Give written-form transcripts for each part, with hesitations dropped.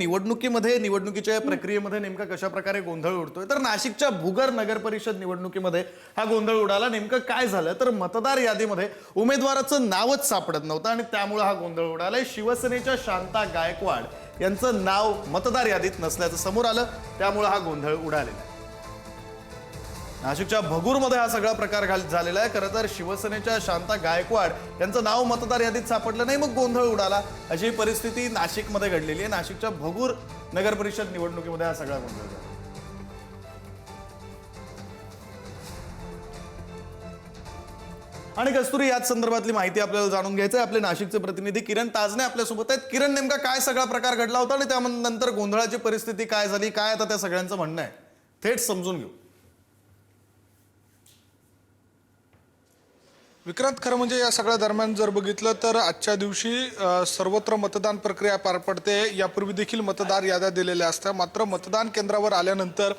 निवडणुकीमध्ये निवडणुकीच्या प्रक्रियेमध्ये नेमका कशा प्रकारे गोंधळ उडतोय तर नाशिकच्या भुगर नगर परिषद निवडणुकीमध्ये हा गोंधळ उडाला। नेमकं काय झालं तर मतदार यादीमध्ये उमेदवाराचं नावच सापडत नव्हतं आणि त्यामुळे हा गोंधळ उडालाय। शिवसेनेच्या शांता गायकवाड यांचं नाव मतदार यादीत नसल्याचं समोर आलं, त्यामुळे हा गोंधळ उडालेला। नाशिकच्या भगूरमध्ये हा सगळा प्रकार झालेला आहे। खरं तर शिवसेनेच्या शांता गायकवाड यांचं नाव मतदार यादीत सापडलं नाही, मग गोंधळ उडाला, अशी परिस्थिती नाशिकमध्ये घडलेली आहे। नाशिकच्या भगूर नगर परिषद निवडणुकीमध्ये हा सगळा गोंधळ झाला। आणि कस्तुरी याच संदर्भातली माहिती आपल्याला जाणून घ्यायचं आहे। आपले नाशिकचे प्रतिनिधी किरण ताजने आपल्या सोबत आहेत। किरण, नेमका काय सगळा प्रकार घडला होता आणि त्यानंतर गोंधळाची परिस्थिती काय झाली, काय आता त्या सगळ्यांचं म्हणणं आहे, थेट समजून घेऊ। विक्रांत, खरं म्हणजे या सगळ्या दरम्यान जर बघितलं तर आजच्या दिवशी सर्वत्र मतदान प्रक्रिया पार पडते। यापूर्वी देखील मतदार याद्या दिलेल्या असतात, मात्र मतदान केंद्रावर आल्यानंतर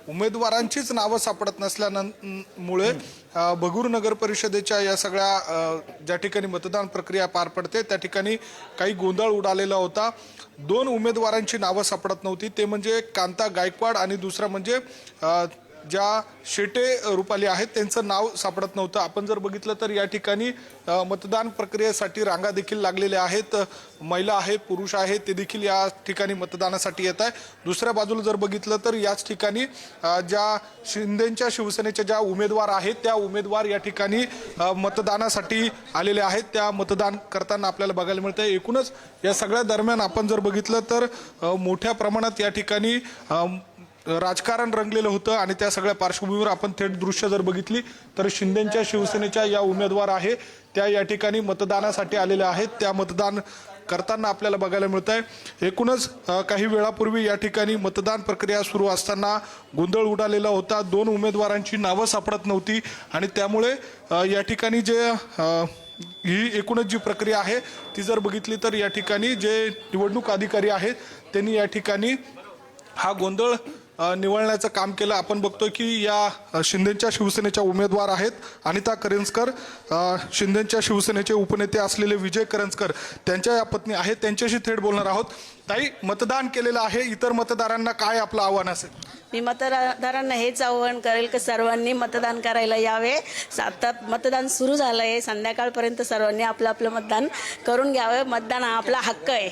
उमेदवारांचीच नावं सापडत नसल्यामुळे भगूर नगर परिषदेच्या या सगळ्या ज्या ठिकाणी मतदान प्रक्रिया पार पडते त्या ठिकाणी काही गोंधळ उडालेला होता। दोन उमेदवारांची नावं सापडत नव्हती, ते म्हणजे कांता गायकवाड आणि दुसरा म्हणजे ज्या शेटे रुपाली आहेत त्यांचं नाव सापडत नव्हतं। आपण जर बघितलं तर या ठिकाणी मतदान प्रक्रियेसाठी रांगा देखील लागलेल्या आहेत, महिला आहेत, पुरुष आहेत, ते देखील या ठिकाणी मतदानासाठी येत आहे। दुसऱ्या बाजूला जर बघितलं तर याच ठिकाणी ज्या शिंदेच्या शिवसेनेच्या ज्या उमेदवार आहेत त्या उमेदवार या ठिकाणी मतदानासाठी आलेले आहेत, त्या मतदान करताना आपल्याला बघायला मिळतं। एकूणच या सगळ्या दरम्यान आपण जर बघितलं तर मोठ्या प्रमाणात या ठिकाणी राजकारण रंगलेलं होतं आणि त्या सगळ्या पार्श्वभूमीवर आपण थेट दृश्य जर बघितली तर शिंदेच्या शिवसेनेच्या या उमेदवार आहे त्या या ठिकाणी मतदानासाठी आलेल्या आहेत, त्या मतदान करताना आपल्याला बघायला मिळत आहे। एकूणच काही वेळापूर्वी या ठिकाणी मतदान प्रक्रिया सुरू असताना गोंधळ उडालेला होता, दोन उमेदवारांची नावं सापडत नव्हती आणि त्यामुळे या ठिकाणी जे ही एकूणच जी प्रक्रिया आहे ती जर बघितली तर या ठिकाणी जे निवडणूक अधिकारी आहेत त्यांनी या ठिकाणी हा गोंधळ निवळण्याचं काम केलं। आपण बघतोय की या शिंदेच्या शिवसेनेच्या उमेदवार आहेत अनिता करंजकर, शिंदेच्या शिवसेनेचे उपनेते असलेले विजय करंजकर त्यांच्या या पत्नी आहेत, त्यांच्याशी थेट बोलणार आहोत। ताई, मतदान केलेलं आहे, इतर मतदारांना काय आपलं आव्हान असेल? मी मतदारांना हेच आवाहन करेल की सर्वांनी मतदान करायला यावे। आता मतदान सुरू झालं आहे, संध्याकाळपर्यंत सर्वांनी आपलं आपलं मतदान करून घ्यावे। मतदान हा आपला हक्क आहे।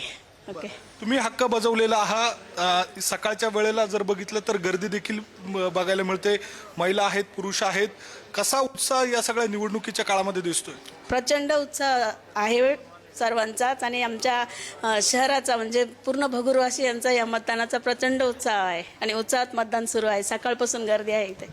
ओके, तुम्ही हक्क बजावलेला आहात। सकाळच्या वेळेला जर बघितलं तर गर्दी देखील बघायला मिळते, महिला आहेत, पुरुष आहेत, कसा उत्साह या सगळ्या निवडणुकीच्या काळामध्ये दिसतोय? प्रचंड उत्साह आहे सर्वांचाच आणि आमच्या शहराचा म्हणजे पूर्ण भगूरवासी यांचा या मतदानाचा प्रचंड उत्साह आहे आणि उत्साहात मतदान सुरू आहे, सकाळपासून गर्दी आहे इथे।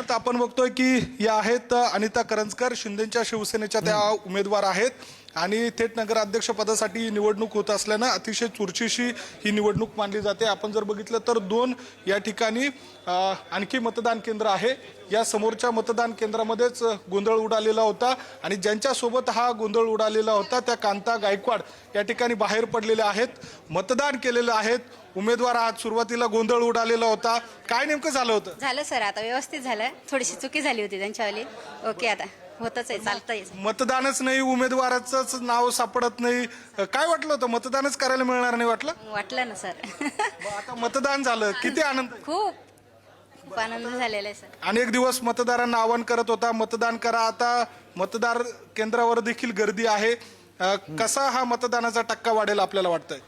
आपण बघतोय की या आहेत अनिता करंजकर, शिंदेच्या शिवसेनेच्या त्या उमेदवार आहेत आणि थेट नगराध्यक्ष पदासाठी निवडणूक होत असल्यानं अतिशय चुरशीची ही निवडणूक मानली जाते। आपण जर बघितलं तर दोन या ठिकाणी आणखी मतदान केंद्र आहे, या समोरच्या मतदान केंद्रामध्येच गोंधळ उडालेला होता आणि ज्यांच्यासोबत हा गोंधळ उडालेला होता त्या कांता गायकवाड या ठिकाणी बाहेर पडलेल्या आहेत, मतदान केलेलं आहेत, उमेदवार आहात। सुरुवातीला गोंधळ उडालेला होता, काय नेमकं झालं होतं? झालं सर, आता व्यवस्थित झालं, थोडीशी चुकी झाली होती त्यांच्यावाली। ओके, आता होतच आहे, चालतंय। मतदानच नाही, उमेदवाराचंच नाव सापडत नाही, काय वाटलं होतं? मतदानच करायला मिळणार नाही वाटलं ना सर। आता मतदान झालं, किती आनंद? खूप आनंद झालेला आहे सर। अनेक दिवस मतदारांना आवाहन करत होता मतदान करा, आता मतदार केंद्रावर देखील गर्दी आहे, कसा हा मतदानाचा टक्का वाढेल आपल्याला वाटतंय?